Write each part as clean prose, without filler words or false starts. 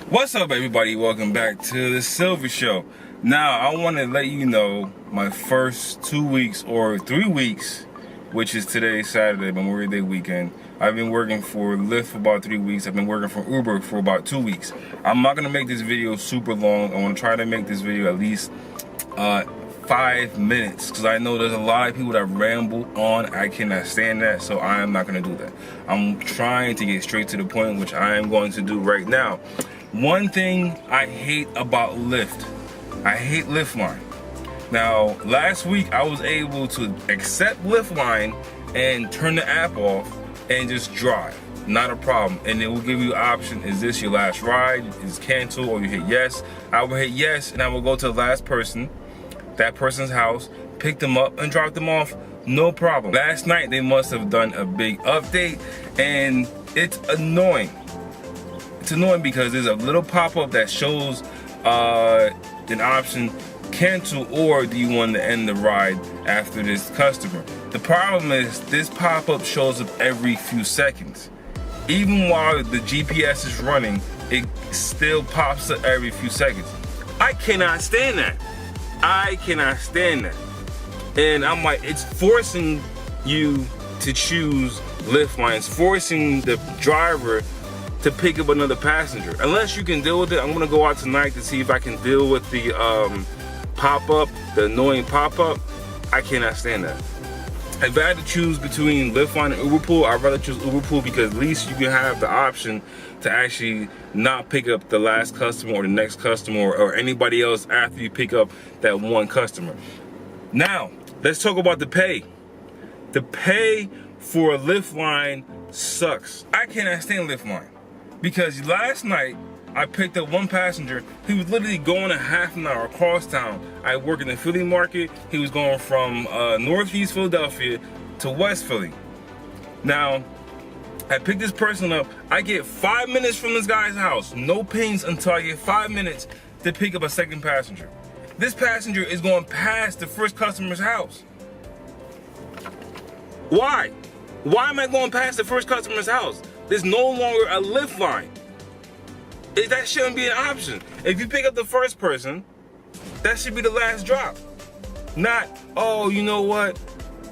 What's up, everybody? Welcome back to the Silver Show. Now, I want to let you know my first 2 weeks or 3 weeks, which is today, Saturday, Memorial Day weekend. I've been working for Lyft for about 3 weeks. I've been working for Uber for about 2 weeks. I'm not going to make this video super long. I want to try to make this video at least 5 minutes, because I know there's a lot of people that ramble on. I cannot stand that, so I am not going to do that. I'm trying to get straight to the point, which I am going to do right now. One thing I hate about Lyft, I hate Lyft line. Now, last week I was able to accept Lyft line and turn the app off and just drive. Not a problem. And it will give you an option, is this your last ride? Is cancel, or you hit yes? I will hit yes, and I will go to the last person, that person's house, pick them up and drop them off, no problem. Last night they must have done a big update, and it's annoying. It's annoying because there's a little pop-up that shows an option, cancel, or do you want to end the ride after this customer. The problem is this pop-up shows up every few seconds. Even while the GPS is running, it still pops up every few seconds. I cannot stand that. I cannot stand that. And I'm like, it's forcing you to choose Lyft line. It's forcing the driver to pick up another passenger. Unless you can deal with it, I'm gonna go out tonight to see if I can deal with the pop-up, the annoying pop-up. I cannot stand that. If I had to choose between Lyft line and Uber Pool, I'd rather choose Uber Pool, because at least you can have the option to actually not pick up the last customer or the next customer or anybody else after you pick up that one customer. Now, let's talk about the pay. The pay for a Lyft line sucks. I cannot stand Lyft line, because last night I picked up one passenger. He was literally going a half an hour across town. I work in the Philly market. He was going from Northeast Philadelphia to West Philly. Now, I picked this person up. I get 5 minutes from this guy's house. No pings until I get 5 minutes to pick up a second passenger. This passenger is going past the first customer's house. Why? Why am I going past the first customer's house? There's no longer a Lyft line. That shouldn't be an option. If you pick up the first person, that should be the last drop. Not, oh, you know what?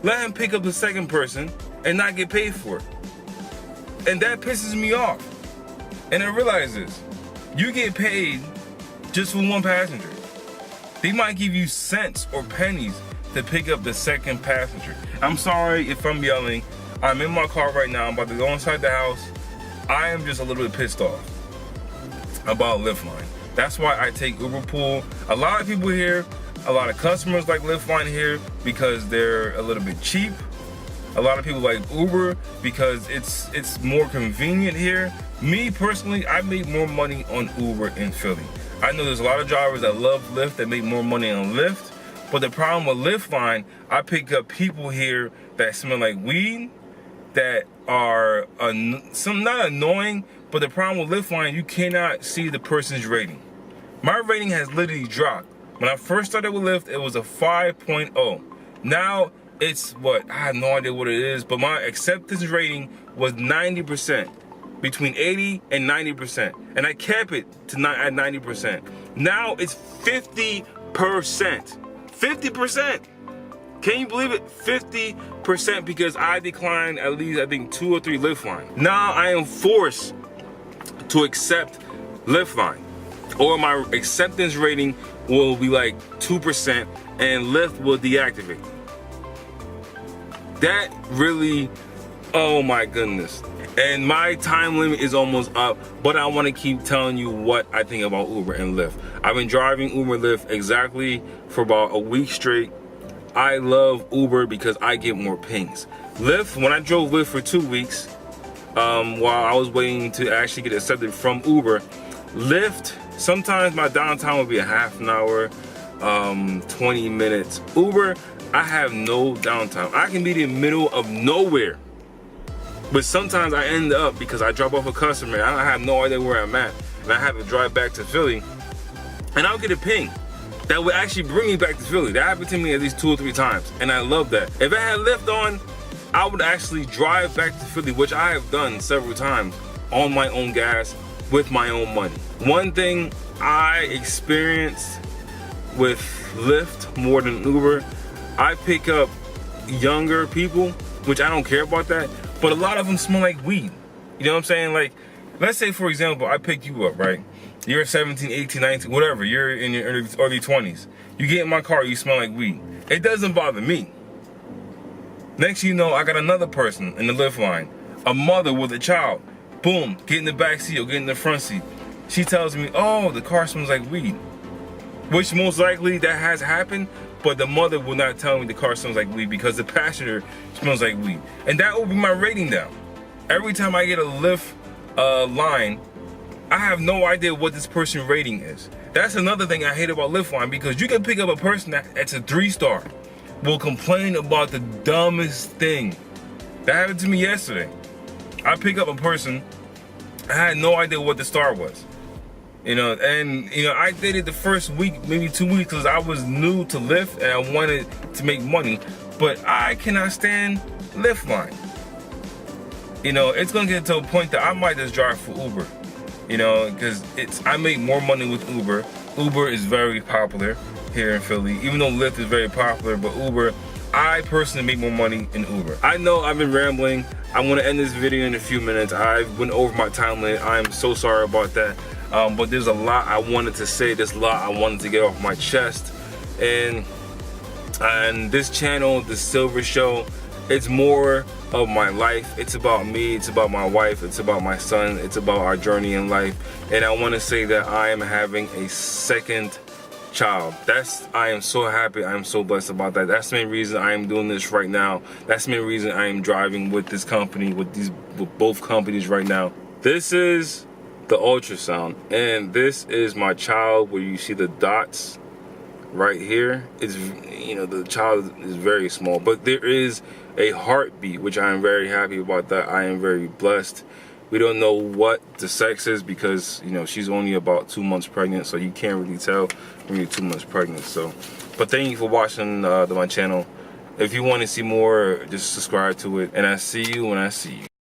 Let him pick up the second person and not get paid for it. And that pisses me off. And I realize this. You get paid just for one passenger. They might give you cents or pennies to pick up the second passenger. I'm sorry if I'm yelling. I'm in my car right now. I'm about to go inside the house. I am just a little bit pissed off about Lyft line. That's why I take Uber Pool. A lot of people here, a lot of customers like Lyft line here because they're a little bit cheap. A lot of people like Uber because it's more convenient here. Me personally, I make more money on Uber in Philly. I know there's a lot of drivers that love Lyft that make more money on Lyft, but the problem with Lyft line, I pick up people here that smell like weed, that are not annoying, but the problem with Lyft line, you cannot see the person's rating. My rating has literally dropped. When I first started with Lyft, it was a 5.0. Now it's what? I have no idea what it is, but my acceptance rating was 90%, between 80 and 90%, and I kept it at 90%. Now it's 50%. 50%. Can you believe it? 50%, because I declined at least, I think, 2 or 3 Lyft line. Now I am forced to accept Lyft line, or my acceptance rating will be like 2% and Lyft will deactivate. That really, oh my goodness. And my time limit is almost up, but I want to keep telling you what I think about Uber and Lyft. I've been driving Uber and Lyft exactly for about a week straight. I love Uber because I get more pings. Lyft, when I drove Lyft for 2 weeks, while I was waiting to actually get accepted from Uber, Lyft, sometimes my downtime would be a half an hour, 20 minutes. Uber, I have no downtime. I can be in the middle of nowhere. But sometimes I end up, because I drop off a customer, I have no idea where I'm at, and I have to drive back to Philly, and I'll get a ping that would actually bring me back to Philly. That happened to me at least 2 or 3 times, and I love that. If I had Lyft on, I would actually drive back to Philly, which I have done several times on my own gas with my own money. One thing I experienced with Lyft more than Uber, I pick up younger people, which I don't care about that, but a lot of them smell like weed. You know what I'm saying? Like, let's say for example, I pick you up, right? You're 17, 18, 19, whatever, you're in your early 20s. You get in my car, you smell like weed. It doesn't bother me. Next thing you know, I got another person in the Lyft line, a mother with a child. Boom, get in the back seat or get in the front seat. She tells me, oh, the car smells like weed. Which most likely that has happened, but the mother will not tell me the car smells like weed because the passenger smells like weed. And that will bring my rating down. Every time I get a Lyft line, I have no idea what this person's rating is. That's another thing I hate about Lyft line, because you can pick up a person that's a 3-star, will complain about the dumbest thing. That happened to me yesterday. I pick up a person, I had no idea what the star was. You know, and you know, I did it the first week, maybe 2 weeks, because I was new to Lyft and I wanted to make money. But I cannot stand Lyft line. You know, it's gonna get to a point that I might just drive for Uber. You know, because I make more money with Uber. Uber is very popular here in Philly, even though Lyft is very popular, but Uber, I personally make more money in Uber. I know I've been rambling. I'm gonna end this video in a few minutes. I went over my time limit. I'm so sorry about that. But there's a lot I wanted to say, there's a lot I wanted to get off my chest. And this channel, The Silver Show, it's more of my life. It's about me, it's about my wife, it's about my son, it's about our journey in life. And I want to say that I am having a second child. I am so happy, I am so blessed about that. That's the main reason I am doing this right now. That's the main reason I am driving with this company, with both companies right now. This is the ultrasound, and this is my child, where you see the dots right here. It's, you know, the child is very small, but there is a heartbeat, which I am very happy about. That I am very blessed. We don't know what the sex is because, you know, she's only about 2 months pregnant, so you can't really tell when you're 2 months pregnant. So, but thank you for watching my channel. If you want to see more, just subscribe to it, and I see you when I see you.